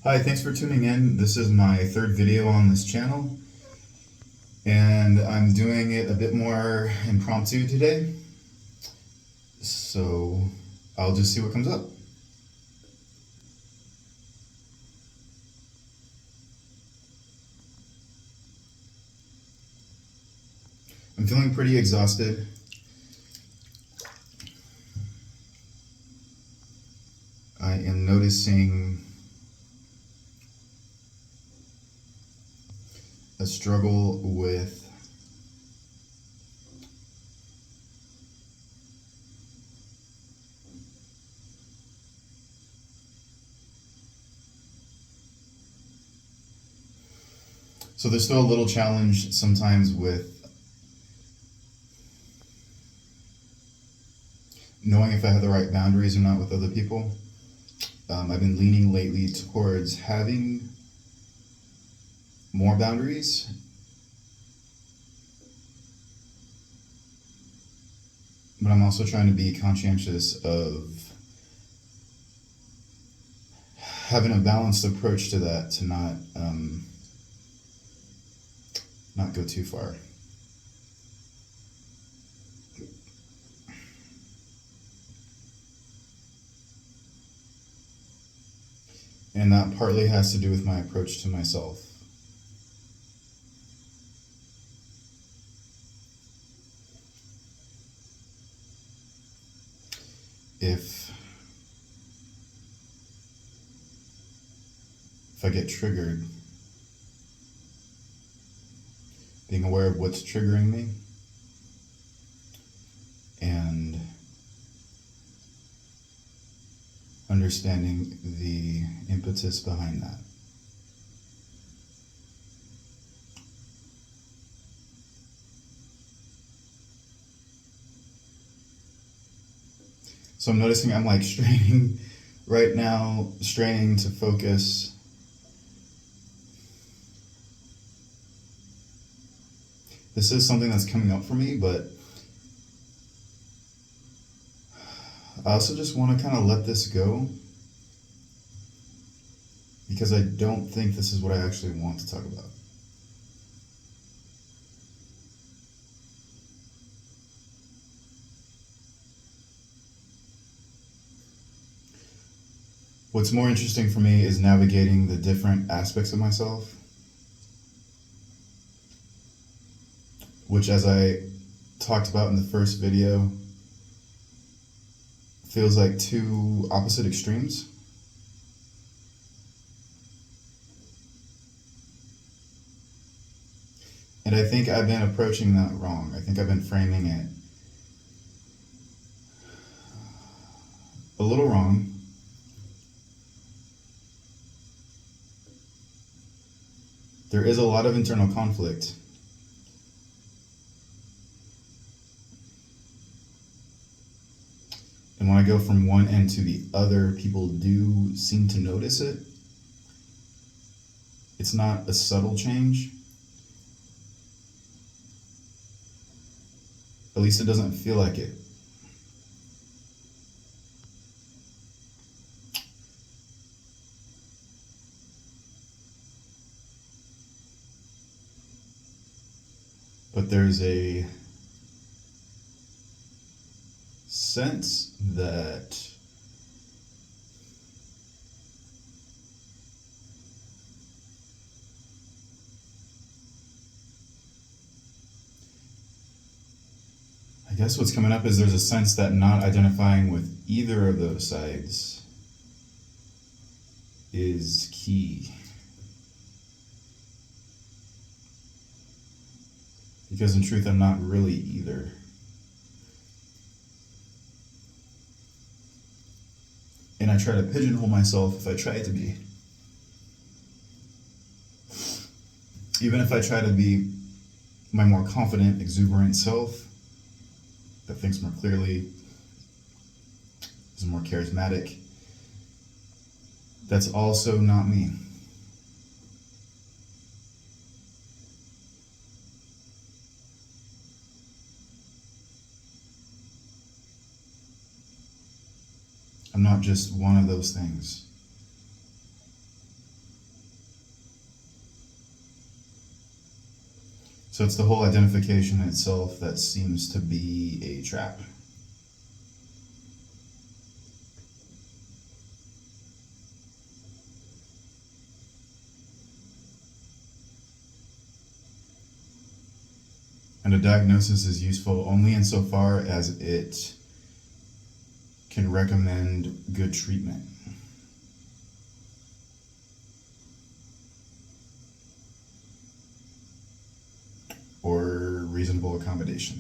Hi, thanks for tuning in. This is my third video on this channel, and I'm doing it a bit more impromptu today. So I'll just see what comes up. I'm feeling pretty exhausted. I am noticing a struggle with so there's still a little challenge sometimes with knowing if I have the right boundaries or not with other people. I've been leaning lately towards having more boundaries, but I'm also trying to be conscientious of having a balanced approach to that, to not go too far. And that partly has to do with my approach to myself. If I get triggered, being aware of what's triggering me and understanding the impetus behind that. So I'm noticing I'm like straining right now, straining to focus. This is something that's coming up for me, but I also just want to kind of let this go, because I don't think this is what I actually want to talk about. What's more interesting for me is navigating the different aspects of myself, which, as I talked about in the first video, feels like two opposite extremes. And I think I've been approaching that wrong. I think I've been framing it a little wrong. There is a lot of internal conflict. And when I go from one end to the other, people do seem to notice it. It's not a subtle change. At least it doesn't feel like it. But there's a sense that I guess what's coming up is there's a sense that not identifying with either of those sides is key. Because in truth, I'm not really either. And I try to pigeonhole myself if I try to be. Even if I try to be my more confident, exuberant self that thinks more clearly, is more charismatic, that's also not me. I'm not just one of those things. So it's the whole identification itself that seems to be a trap. And a diagnosis is useful only insofar as it can recommend good treatment. Or reasonable accommodation.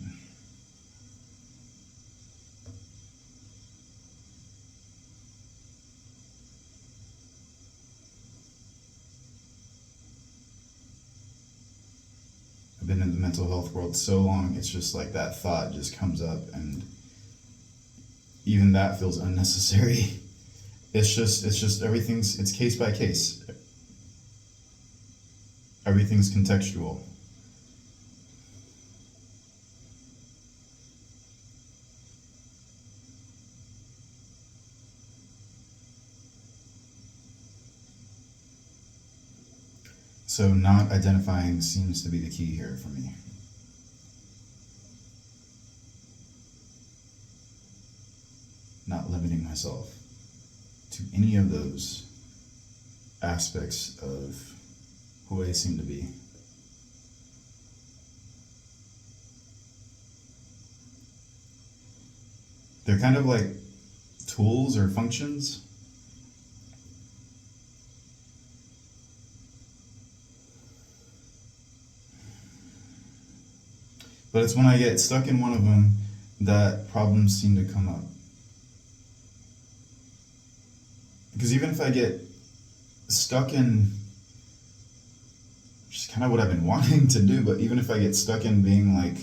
I've been in the mental health world so long, it's just like that thought just comes up, and even that feels unnecessary. It's just it's case by case. Everything's contextual. So not identifying seems to be the key here for me. Not limiting myself to any of those aspects of who I seem to be. They're kind of like tools or functions. But it's when I get stuck in one of them that problems seem to come up. Because even if I get stuck in, which is kind of what I've been wanting to do, but even if I get stuck in being like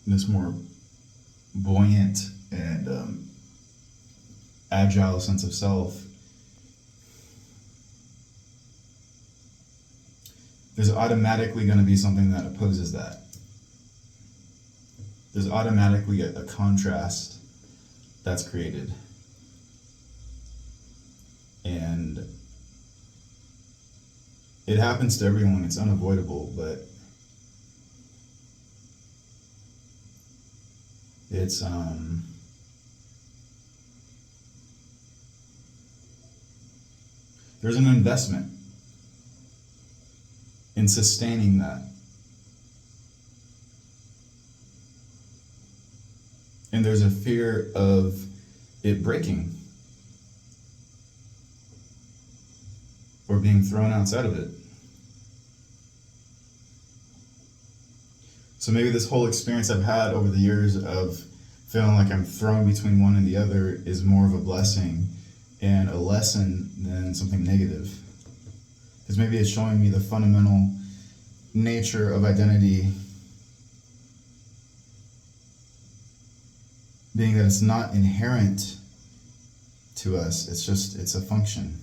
this more buoyant and agile sense of self, there's automatically going to be something that opposes that. There's automatically a contrast that's created. And it happens to everyone, it's unavoidable, but it's there's an investment in sustaining that. And there's a fear of it breaking or being thrown outside of it. So maybe this whole experience I've had over the years of feeling like I'm thrown between one and the other is more of a blessing and a lesson than something negative. Because maybe it's showing me the fundamental nature of identity being that it's not inherent to us, it's a function.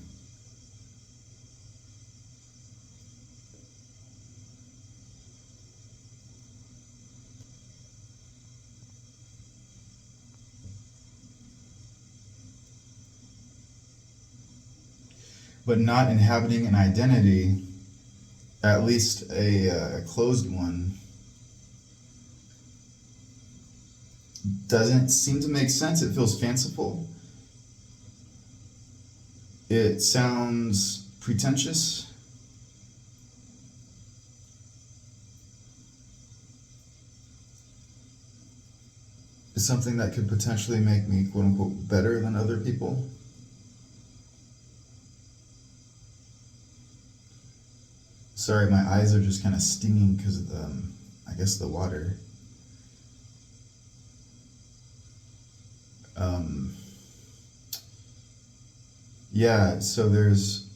But not inhabiting an identity, at least a closed one, doesn't seem to make sense. It feels fanciful. It sounds pretentious. It's something that could potentially make me, quote unquote, better than other people. Sorry, my eyes are just kind of stinging because of I guess the water. Yeah, so there's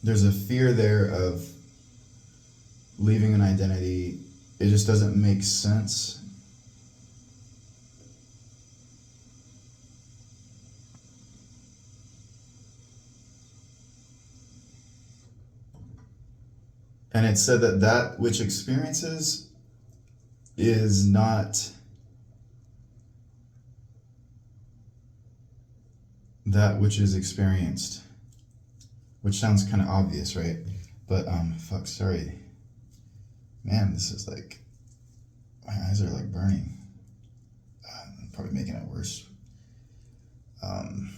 a fear there of leaving an identity. It just doesn't make sense. And it said that that which experiences is not that which is experienced. which sounds kind of obvious, right? But fuck, sorry, man, this is like, my eyes are like burning. I'm probably making it worse. I'm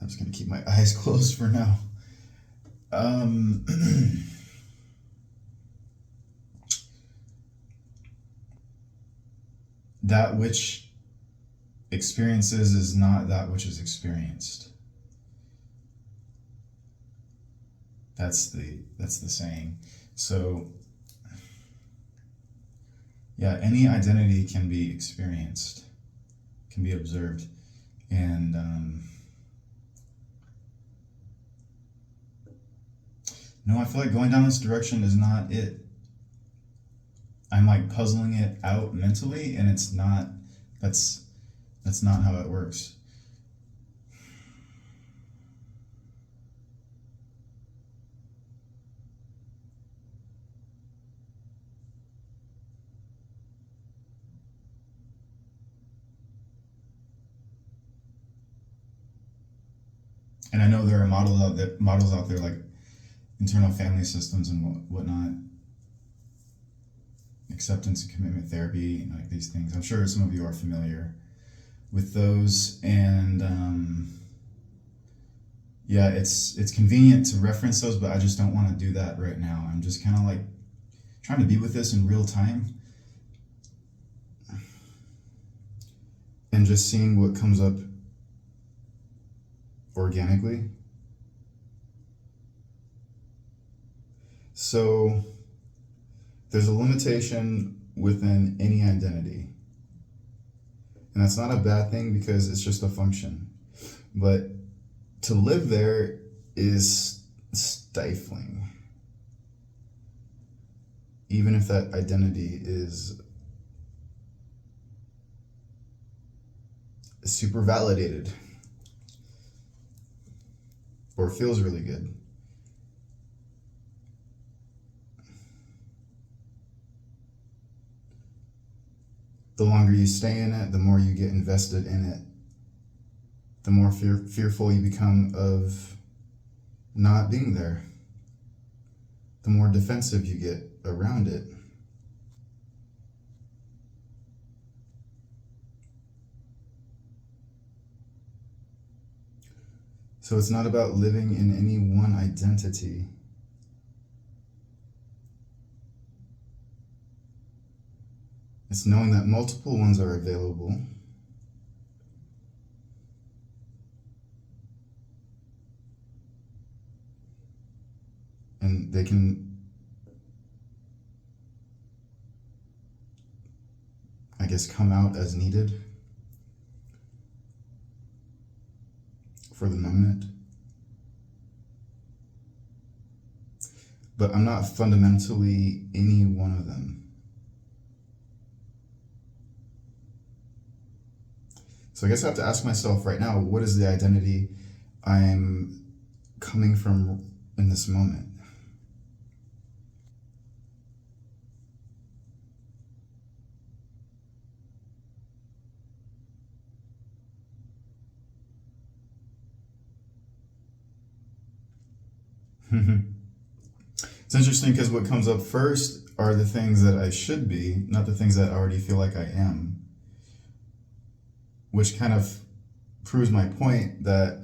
just gonna keep my eyes closed for now. That which experiences is not that which is experienced. That's the saying. So yeah, any identity can be experienced, can be observed, and no, I feel like going down this direction is not it. I'm like puzzling it out mentally, and it's not. That's not how it works. And I know there are models out there like internal family systems and whatnot, acceptance and commitment therapy, like these things. I'm sure some of you are familiar with those, and yeah, it's convenient to reference those, but I just don't want to do that right now. I'm just kind of like trying to be with this in real time and just seeing what comes up organically. So there's a limitation within any identity, and that's not a bad thing because it's just a function, but to live there is stifling, even if that identity is super validated or feels really good. The longer you stay in it, the more you get invested in it, the more fearful you become of not being there, the more defensive you get around it. So it's not about living in any one identity. It's knowing that multiple ones are available, and they can, I guess, come out as needed for the moment. But I'm not fundamentally any one of them. So I guess I have to ask myself right now, what is the identity I'm coming from in this moment? It's interesting because what comes up first are the things that I should be, not the things that I already feel like I am. Which kind of proves my point that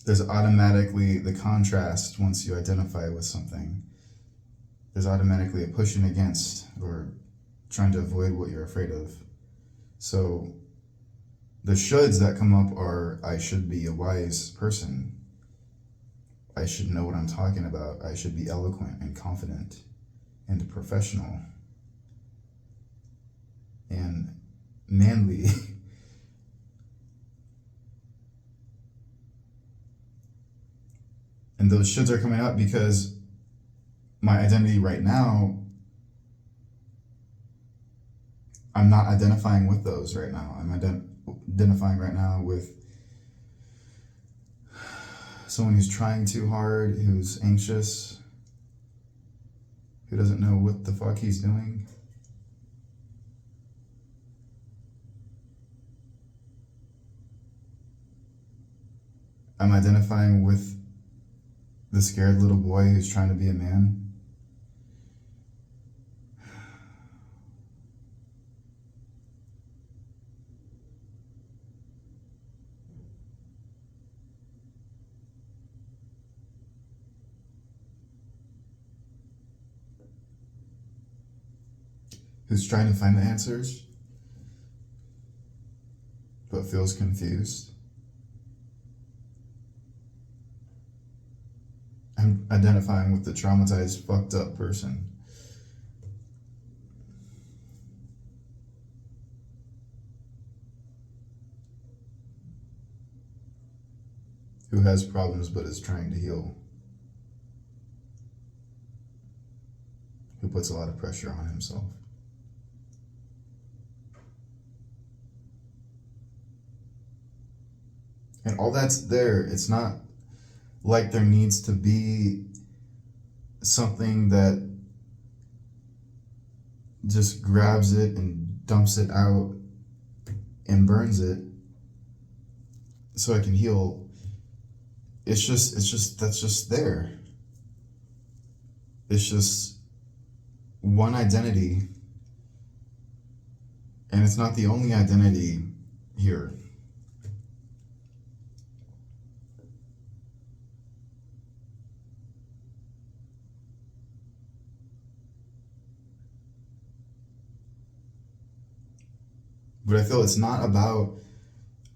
there's automatically the contrast once you identify with something. There's automatically a pushing against or trying to avoid what you're afraid of. So the shoulds that come up are, I should be a wise person. I should know what I'm talking about. I should be eloquent and confident and professional and manly. And those shoulds are coming up because my identity right now, I'm not identifying with those right now. I'm identifying right now with someone who's trying too hard, who's anxious, who doesn't know what the fuck he's doing. I'm identifying with the scared little boy who's trying to be a man. Who's trying to find the answers, but feels confused. I'm identifying with the traumatized, fucked up person. Who has problems but is trying to heal. Who puts a lot of pressure on himself. And all that's there. It's not like there needs to be something that just grabs it and dumps it out and burns it so I can heal. That's just there. It's just one identity, and it's not the only identity here. But I feel it's not about,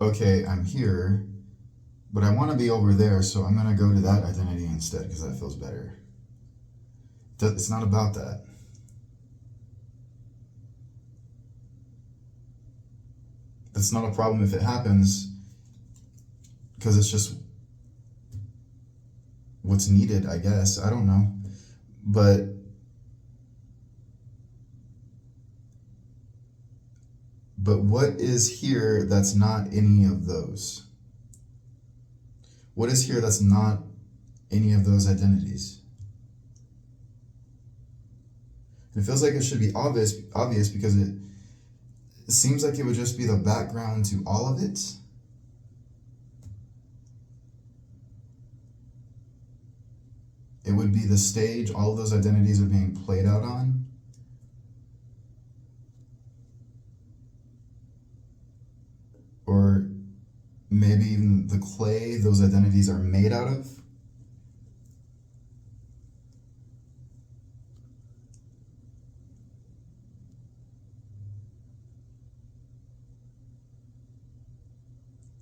okay, I'm here, but I want to be over there, so I'm going to go to that identity instead because that feels better. It's not about that. That's not a problem if it happens, because it's just what's needed, I guess. I don't know. But what is here that's not any of those? What is here that's not any of those identities? It feels like it should be obvious because it seems like it would just be the background to all of it. It would be the stage all of those identities are being played out on. Or maybe even the clay those identities are made out of.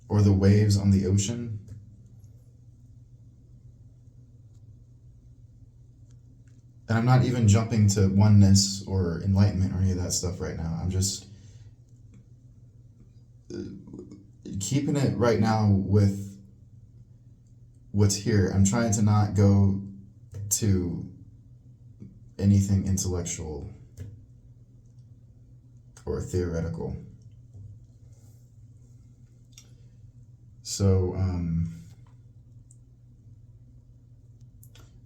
Or the waves on the ocean. And I'm not even jumping to oneness or enlightenment or any of that stuff right now. I'm just keeping it right now with what's here. I'm trying to not go to anything intellectual or theoretical. So,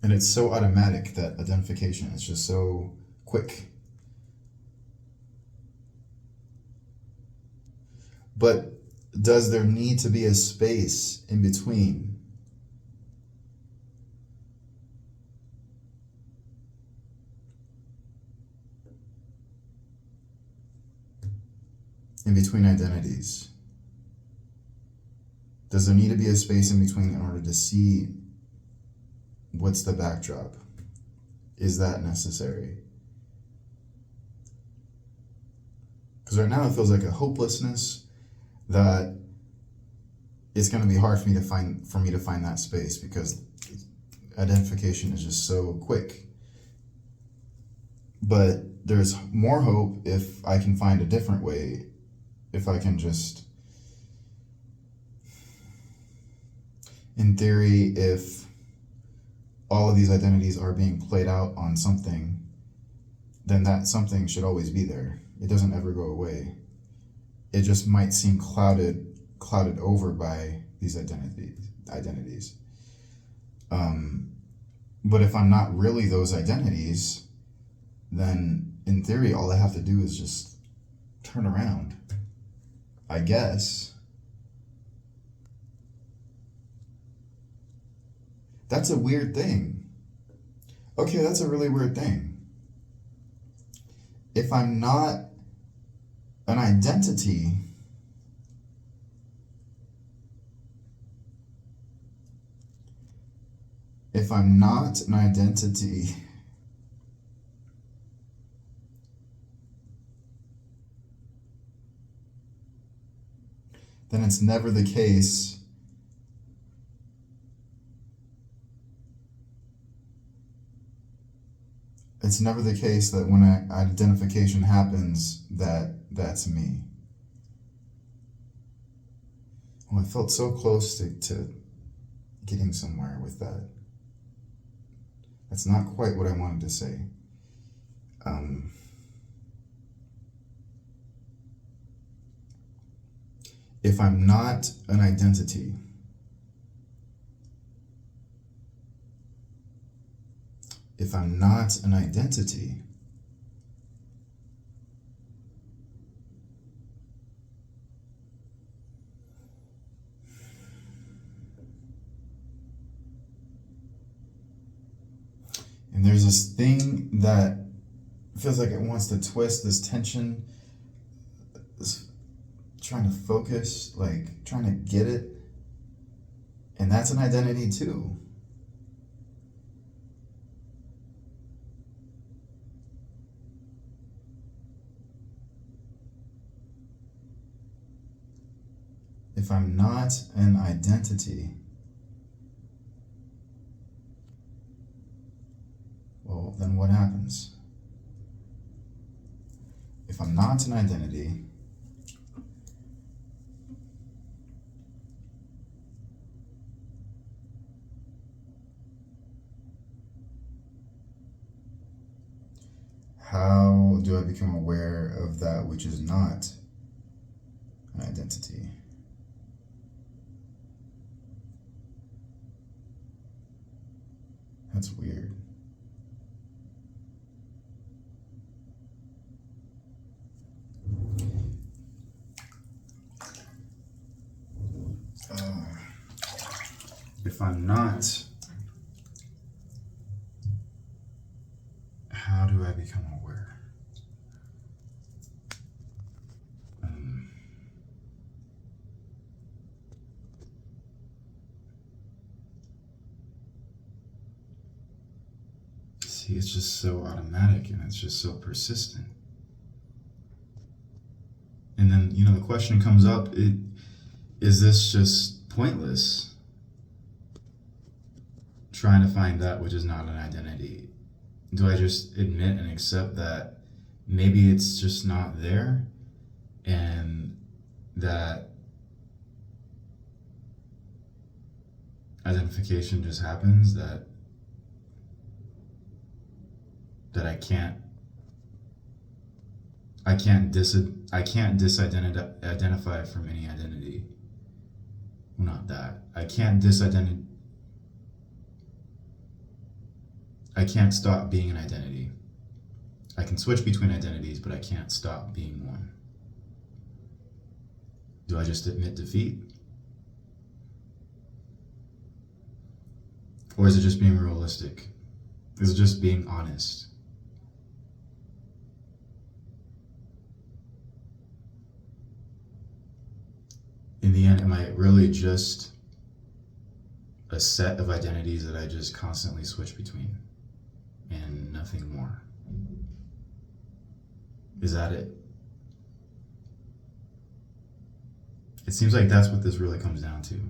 and it's so automatic, that identification. It's just so quick. But does there need to be a space in between? In between identities? Does there need to be a space in between in order to see what's the backdrop? Is that necessary? Because right now it feels like a hopelessness that it's going to be hard for me to find that space, because identification is just so quick. But there's more hope if I can find a different way, if I can just, in theory, if all of these identities are being played out on something, then that something should always be there. It doesn't ever go away. It just might seem clouded over by these identities. But if I'm not really those identities, then in theory, all I have to do is just turn around, I guess. That's a weird thing. Okay, that's a really weird thing. If I'm not an identity, if I'm not an identity, then it's never the case that when an identification happens that that's me. Well, I felt so close to getting somewhere with that. That's not quite what I wanted to say. If I'm not an identity, and there's this thing that feels like it wants to twist this tension, this trying to focus, like trying to get it, and that's an identity too. If I'm not an identity, well, then what happens? If I'm not an identity, how do I become aware of that which is not an identity? That's weird. If I'm not, how do I become aware? See, it's just so automatic and it's just so persistent. And then, the question comes up, is this just pointless? Trying to find that which is not an identity. Do I just admit and accept that maybe it's just not there, and that identification just happens, that I can't disidentify from any identity. Well, not that. I can't stop being an identity. I can switch between identities, but I can't stop being one. Do I just admit defeat? Or is it just being realistic? Is it just being honest? In the end, am I really just a set of identities that I just constantly switch between and nothing more? Is that it? It seems like that's what this really comes down to.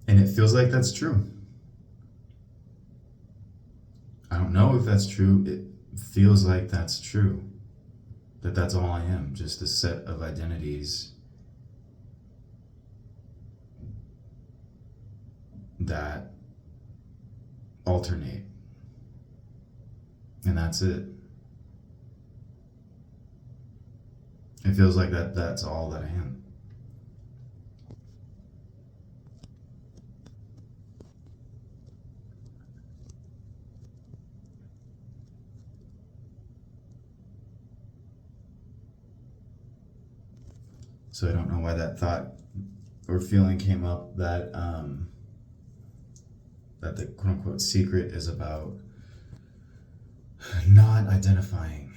And it feels like that's true. I don't know if that's true. It feels like that's true. That's all I am, just a set of identities that alternate. And that's it. It feels like that's all that I am. So I don't know why that thought or feeling came up that that the quote-unquote secret is about not identifying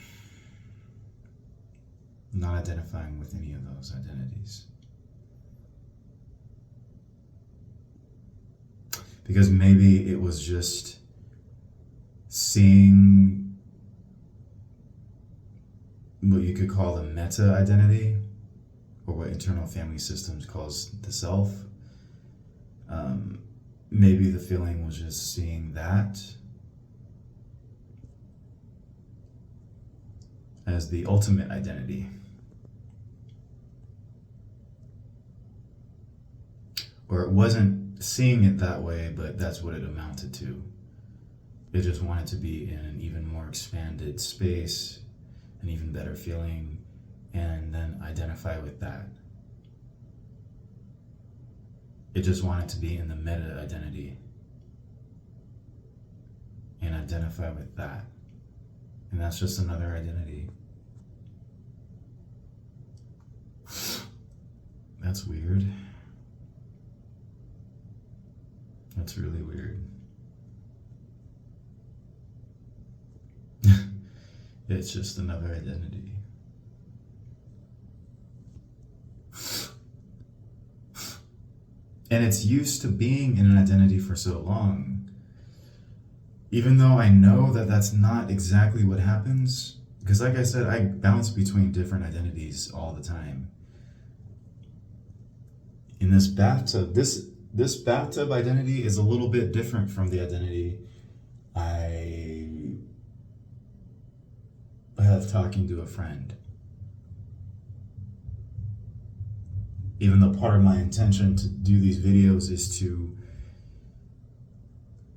with any of those identities. Because maybe it was just seeing what you could call the meta identity, or what internal family systems calls the self. Maybe the feeling was just seeing that as the ultimate identity. Or it wasn't seeing it that way, but that's what it amounted to. It just wanted to be in an even more expanded space, an even better feeling, and then identify with that. It just wanted to be in the meta identity and identify with that. And that's just another identity. That's weird. That's really weird. It's just another identity. And it's used to being in an identity for so long. Even though I know that that's not exactly what happens, because like I said, I bounce between different identities all the time. In this bathtub, this bathtub identity is a little bit different from the identity I have talking to a friend. Even though part of my intention to do these videos is to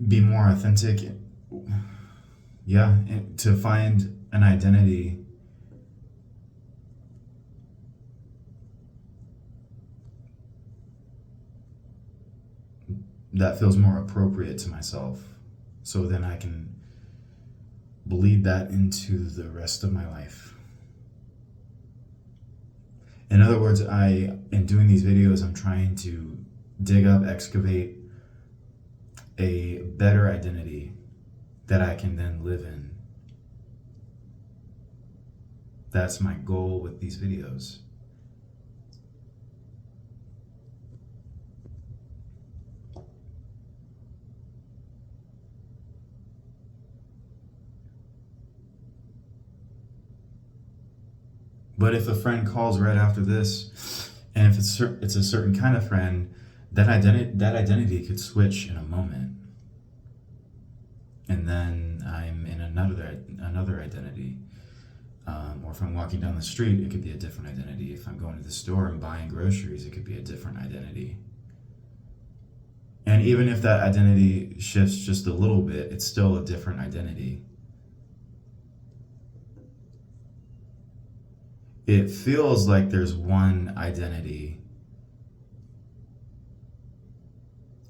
be more authentic, and to find an identity that feels more appropriate to myself, so then I can bleed that into the rest of my life. In other words, in doing these videos, I'm trying to dig up, excavate a better identity that I can then live in. That's my goal with these videos. But if a friend calls right after this, and if it's a certain kind of friend, that identity could switch in a moment. And then I'm in another identity. Or if I'm walking down the street, it could be a different identity. If I'm going to the store and buying groceries, it could be a different identity. And even if that identity shifts just a little bit, it's still a different identity. It feels like there's one identity.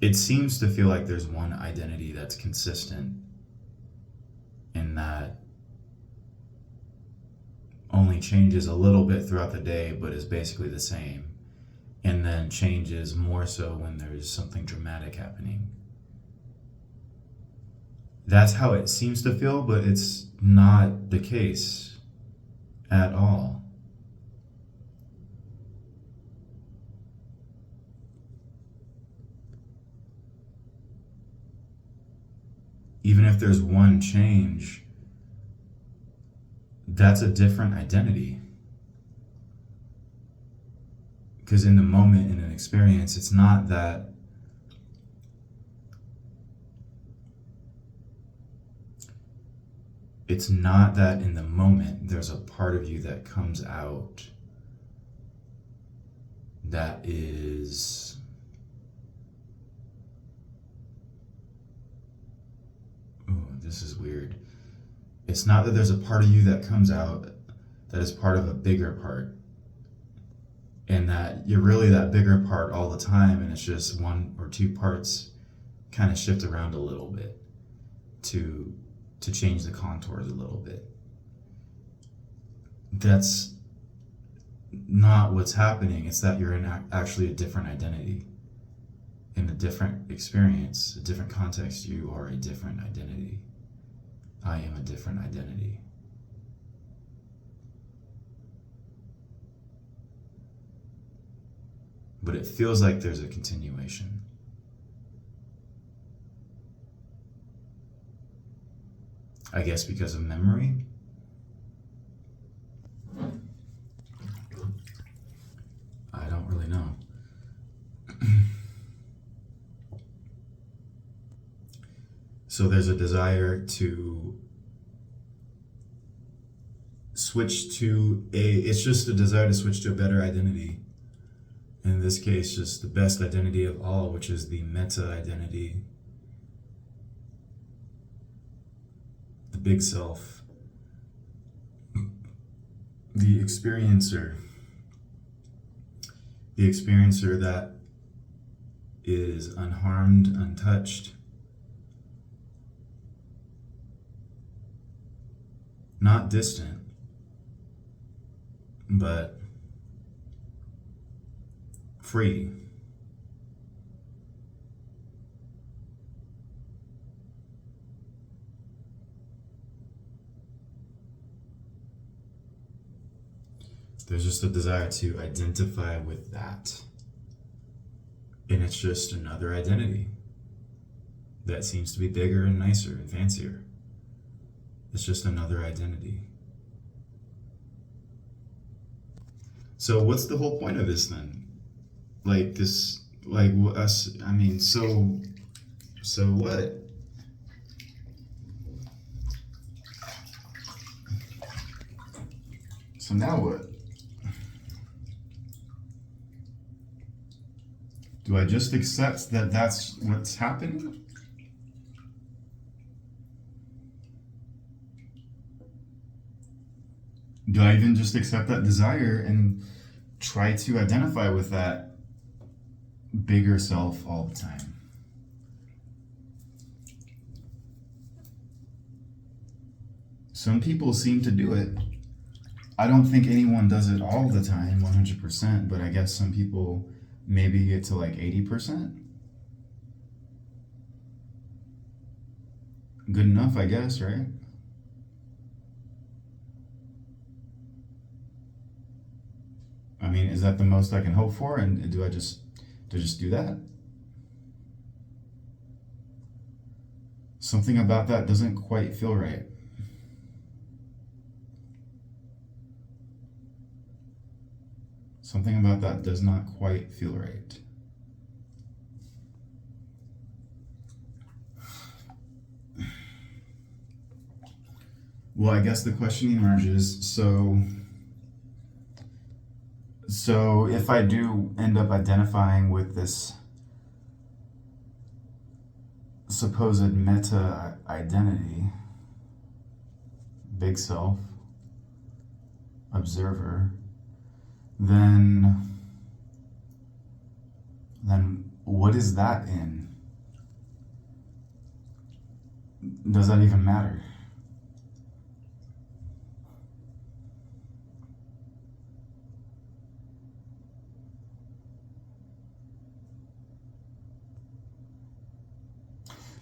It seems to feel like there's one identity that's consistent, in that only changes a little bit throughout the day, but is basically the same, and then changes more so when there's something dramatic happening. That's how it seems to feel, but it's not the case at all. Even if there's one change, that's a different identity. Because in the moment, in an experience, it's not that in the moment there's a part of you that comes out that is this is weird. It's not that there's a part of you that comes out that is part of a bigger part, and that you're really that bigger part all the time, and it's just one or two parts kind of shift around a little bit to change the contours a little bit. That's not what's happening. It's that you're in actually a different identity. In a different experience, a different context, you are a different identity. I am a different identity. But it feels like there's a continuation. I guess because of memory. I don't really know. So there's a desire to switch to it's just a desire to switch to a better identity. In this case, just the best identity of all, which is the meta identity, the big self, the experiencer that is unharmed, untouched, not distant, but free. There's just a desire to identify with that. And it's just another identity that seems to be bigger and nicer and fancier. It's just another identity. So what's the whole point of this then? Like this, like us, I mean, so what? So now what? Do I just accept that that's what's happening? Do I even just accept that desire and try to identify with that bigger self all the time? Some people seem to do it. I don't think anyone does it all the time, 100%, but I guess some people maybe get to like 80%. Good enough, I guess, right? I mean, is that the most I can hope for? And do I just do that? Something about that doesn't quite feel right. Something about that does not quite feel right. Well, I guess the question emerges, so if I do end up identifying with this supposed meta identity, big self, observer, then what is that in? Does that even matter?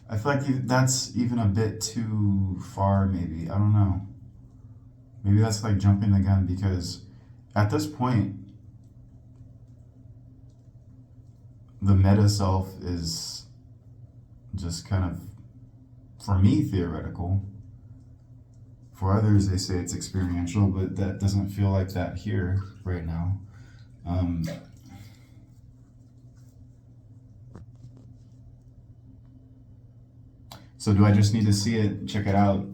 I feel like that's even a bit too far, maybe. I don't know. Maybe that's like jumping the gun, because at this point, the meta self is just kind of, for me, theoretical. For others, they say it's experiential, but that doesn't feel like that here right now. So do I just need to see it, check it out,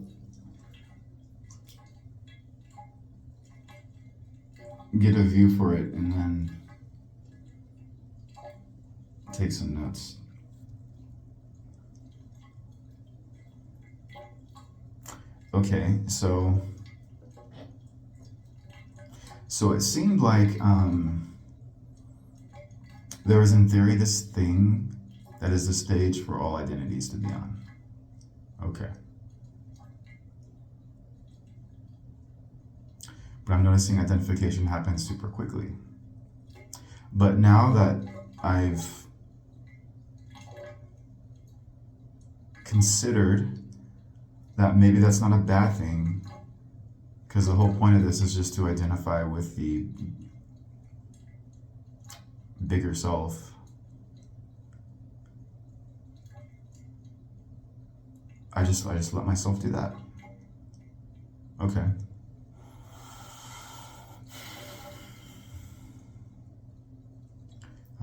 get a view for it, and then take some notes? Okay, so it seemed like there was, in theory, this thing that is the stage for all identities to be on. Okay. But but I'm noticing identification happens super quickly. But now that I've considered that maybe that's not a bad thing, because the whole point of this is just to identify with the bigger self. I just let myself do that. Okay.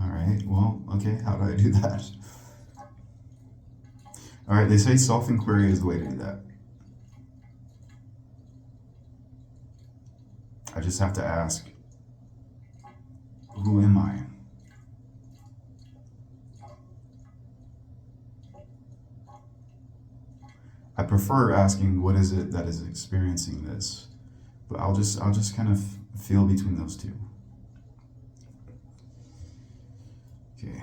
All right, well, okay, how do I do that? All right, they say self-inquiry is the way to do that. I just have to ask, who am I? I prefer asking, what is it that is experiencing this? But I'll just kind of feel between those two. Okay.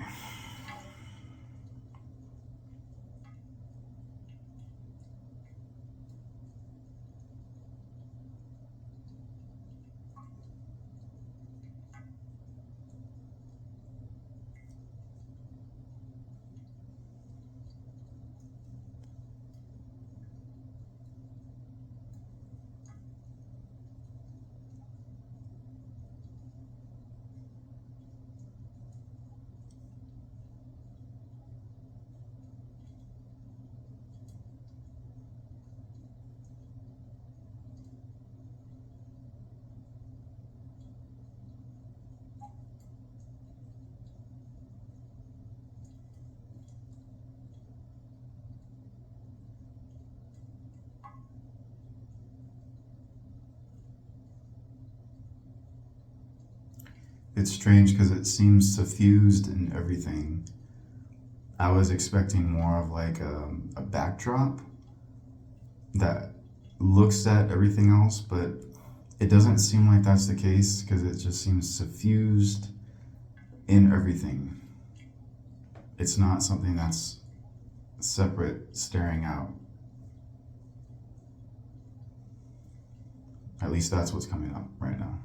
It's strange because it seems suffused in everything. I was expecting more of like a backdrop that looks at everything else, but it doesn't seem like that's the case because it just seems suffused in everything. It's not something that's separate, staring out. At least that's what's coming up right now.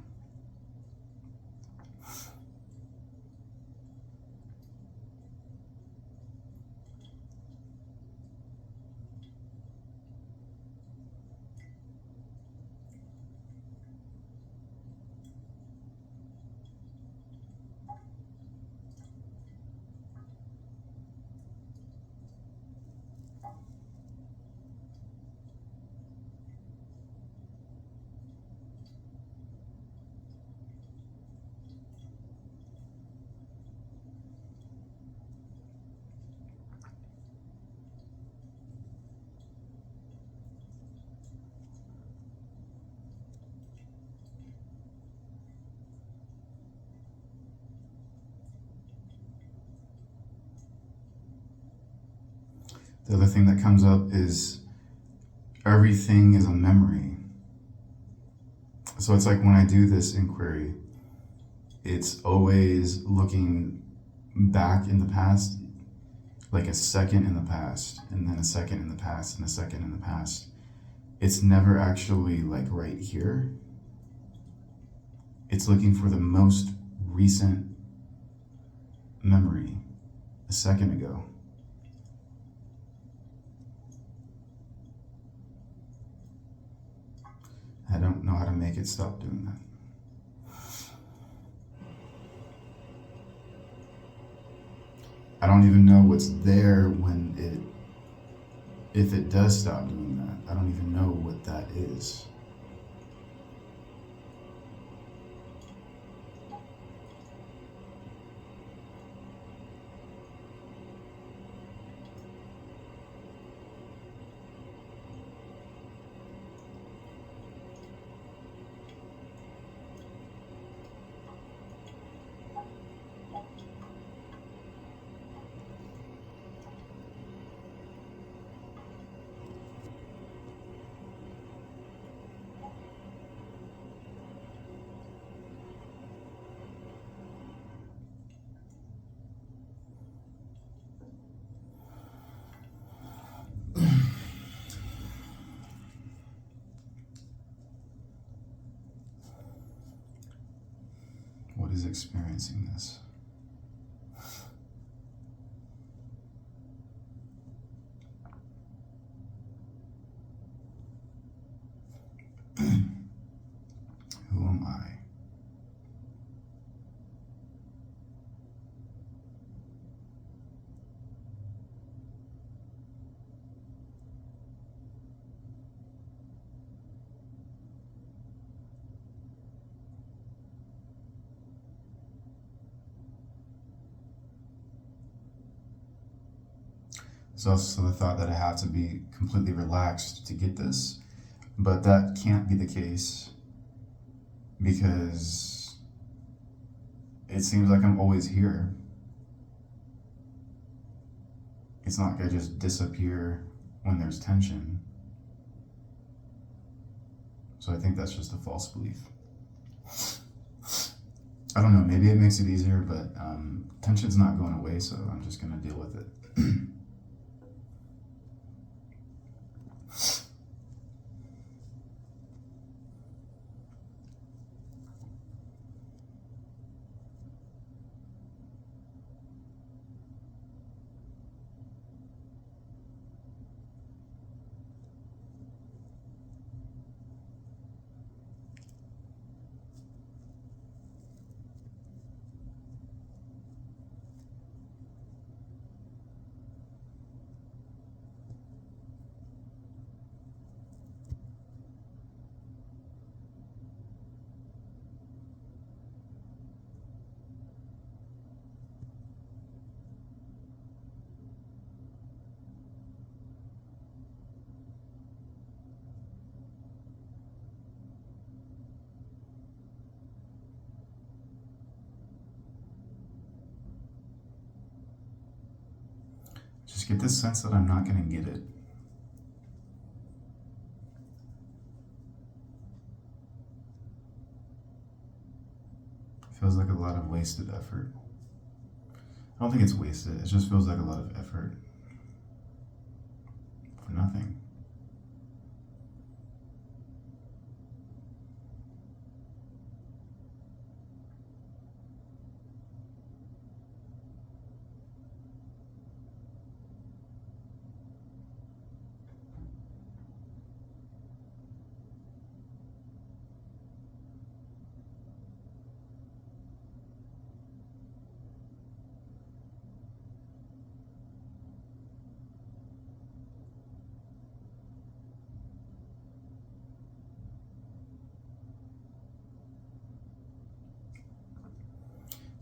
The other thing that comes up is everything is a memory. So it's like when I do this inquiry, it's always looking back in the past, like a second in the past, and then a second in the past, and a second in the past. It's never actually like right here. It's looking for the most recent memory, a second ago. I don't know how to make it stop doing that. I don't even know what's there if it does stop doing that. I don't even know what that is. experiencing this? Who am I? There's also the thought that I have to be completely relaxed to get this, but that can't be the case because it seems like I'm always here. It's not like I just disappear when there's tension. So I think that's just a false belief. I don't know, maybe it makes it easier, but tension's not going away, so I'm just gonna deal with it. Just get this sense that I'm not going to get it. Feels like a lot of wasted effort. I don't think it's wasted, it just feels like a lot of effort for nothing.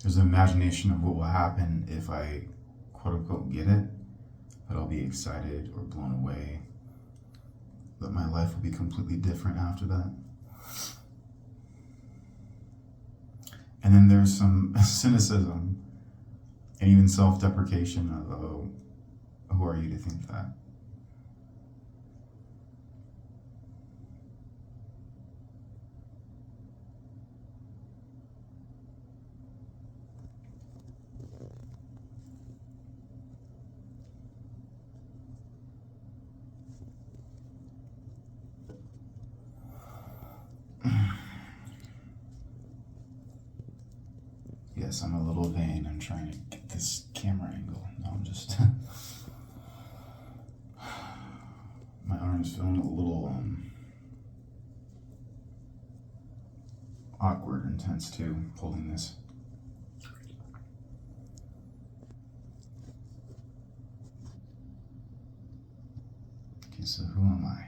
There's an imagination of what will happen if I quote unquote get it, that I'll be excited or blown away, that my life will be completely different after that. And then there's some cynicism and even self-deprecation of, oh, who are you to think that? Yes, I'm a little vain. I'm trying to get this camera angle. No, I'm just... my arm's feeling a little awkward and tense too, holding this. Okay, so who am I?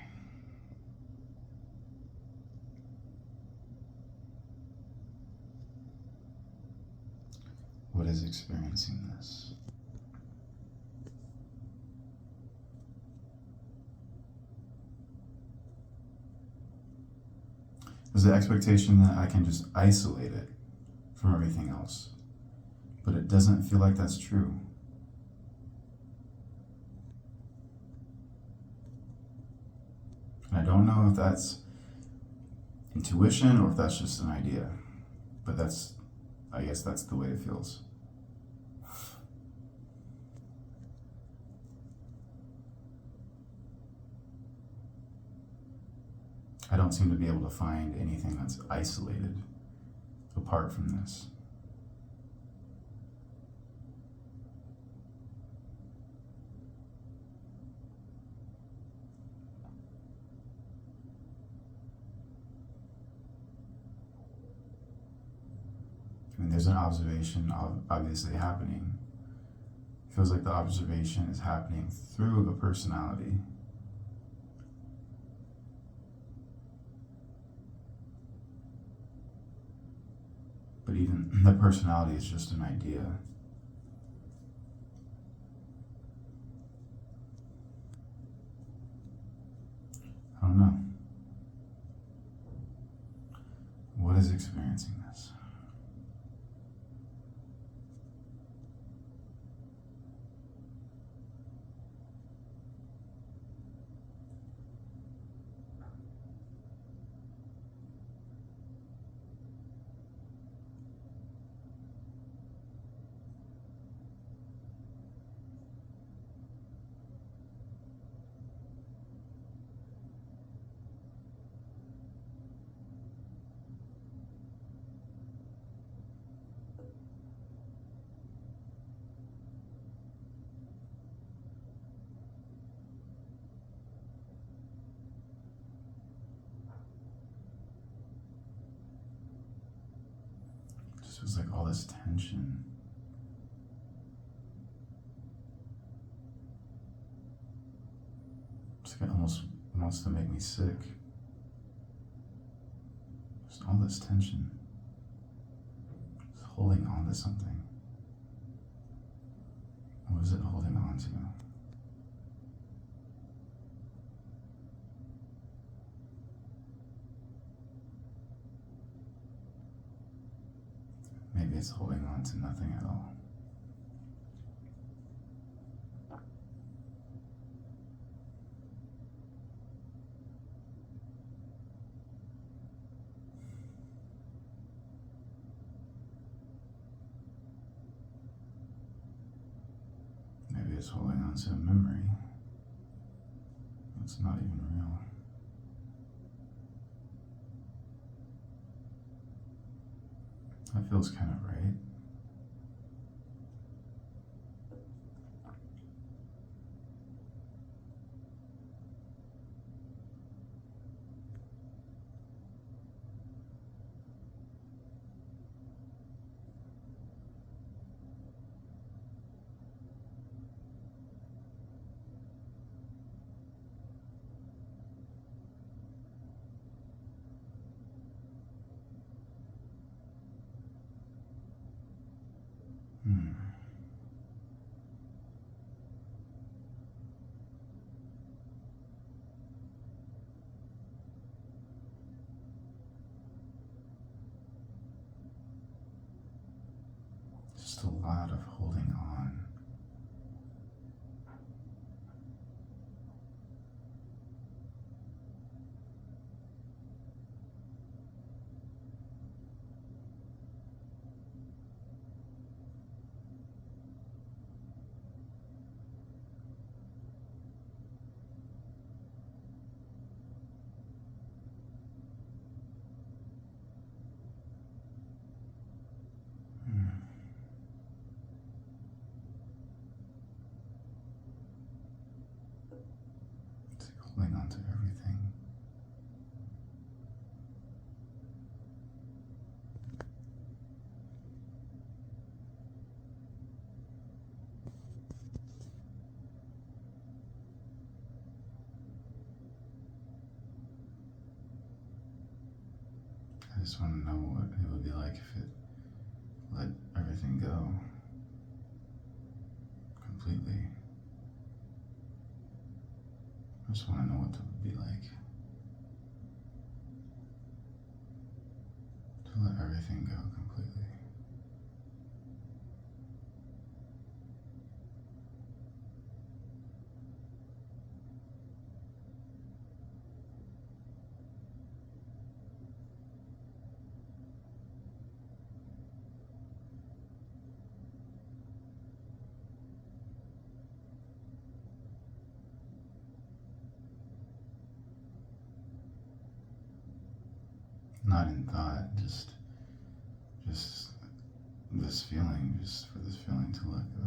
What is experiencing this? There's the expectation that I can just isolate it from everything else, but it doesn't feel like that's true. And I don't know if that's intuition or if that's just an idea, but I guess that's the way it feels. I don't seem to be able to find anything that's isolated apart from this. there's an observation obviously happening. It feels like the observation is happening through a personality. But even the personality is just an idea. I don't know. What is experiencing this? Just feels like all this tension. It's like it almost wants to make me sick. Just all this tension. Just holding on to something. What is it holding on to? Maybe it's holding on to nothing at all. Maybe it's holding on to a memory that's not even real. That feels kind of right. Just a lot of holding on. Holding on to everything. I just want to know what it would be like if it let everything go completely. I just want to know what it would be like to let everything go completely. Not in thought, just this feeling, just for this feeling to let go.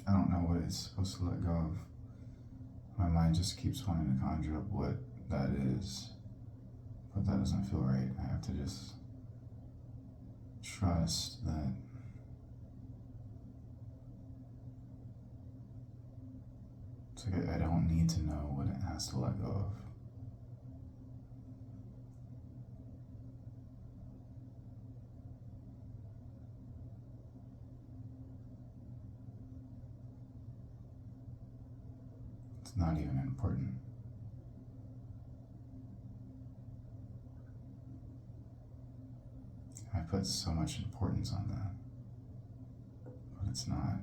I don't know what it's supposed to let go of. My mind just keeps wanting to conjure up what that is, but that doesn't feel right. I have to just trust that it's like I don't need to know what it has to let go of. It's not even important. I put so much importance on that, but it's not.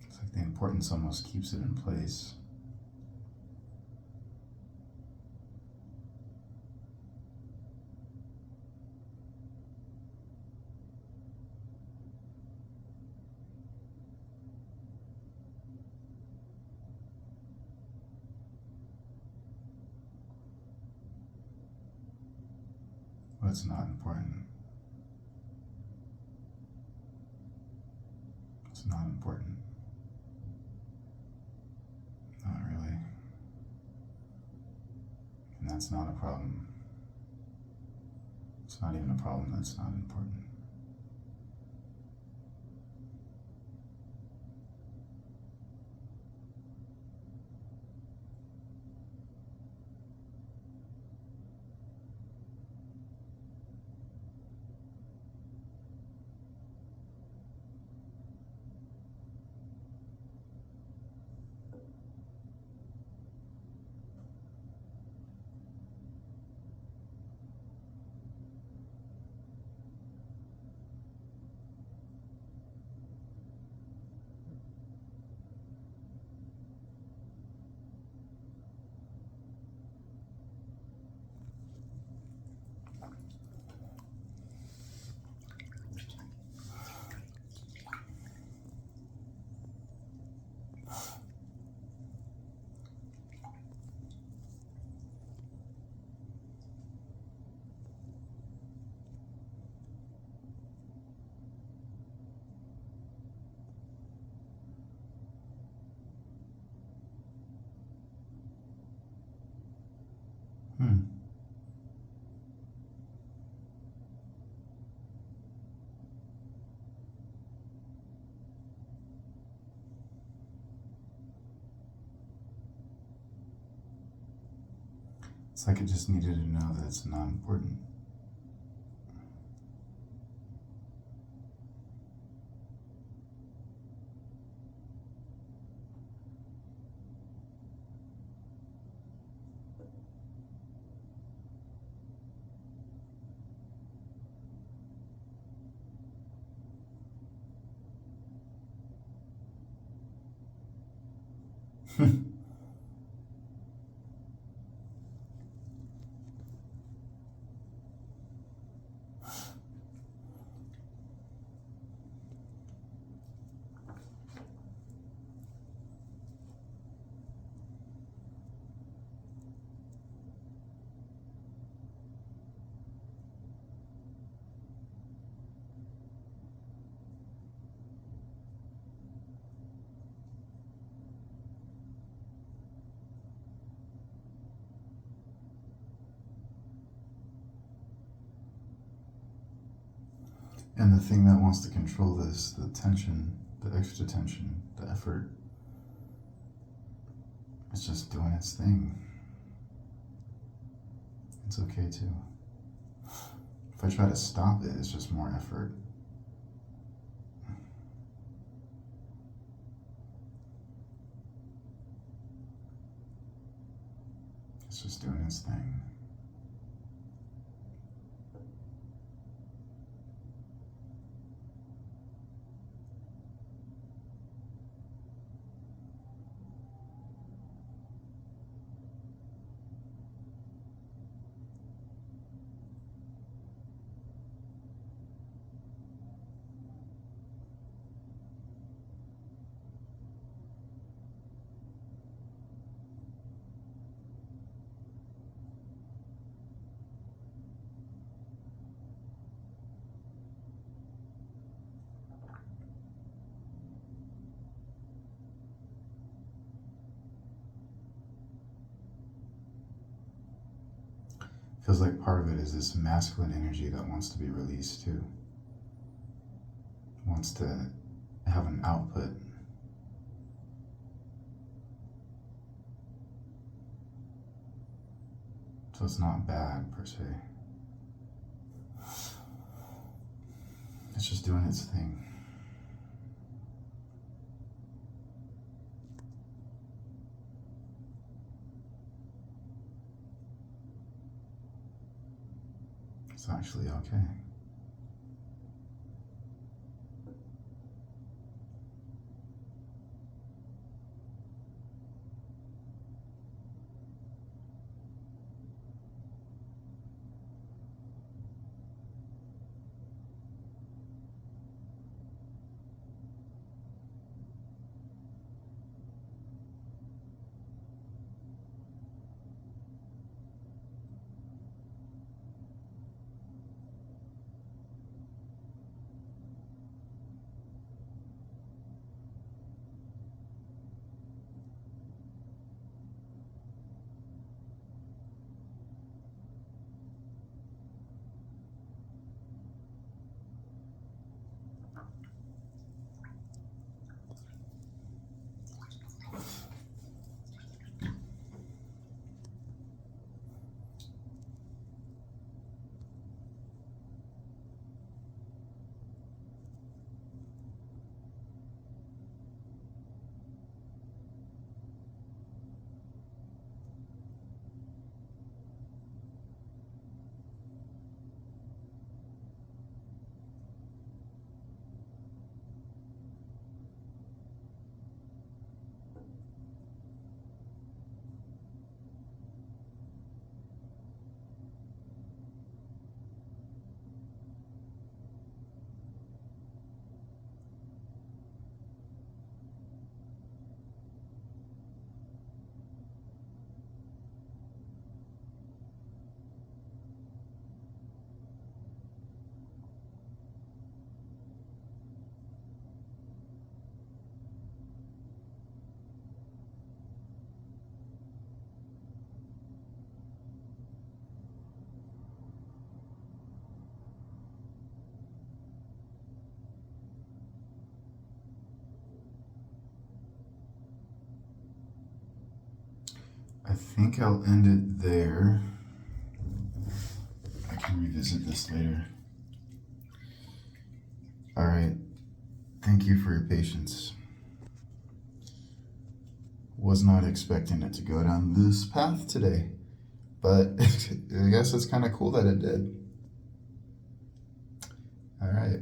It's like the importance almost keeps it in place. But it's not important. It's not important. Not really. And that's not a problem. It's not even a problem that's not important. It's like it just needed to know that it's not important. And the thing that wants to control this, the tension, the extra tension, the effort, it's just doing its thing. It's okay too. If I try to stop it, it's just more effort. It's just doing its thing. Feels like part of it is this masculine energy that wants to be released too. Wants to have an output. So it's not bad per se. It's just doing its thing. It's actually okay. I think I'll end it there. I can revisit this later. All right. Thank you for your patience. Was not expecting it to go down this path today, but I guess it's kind of cool that it did. All right.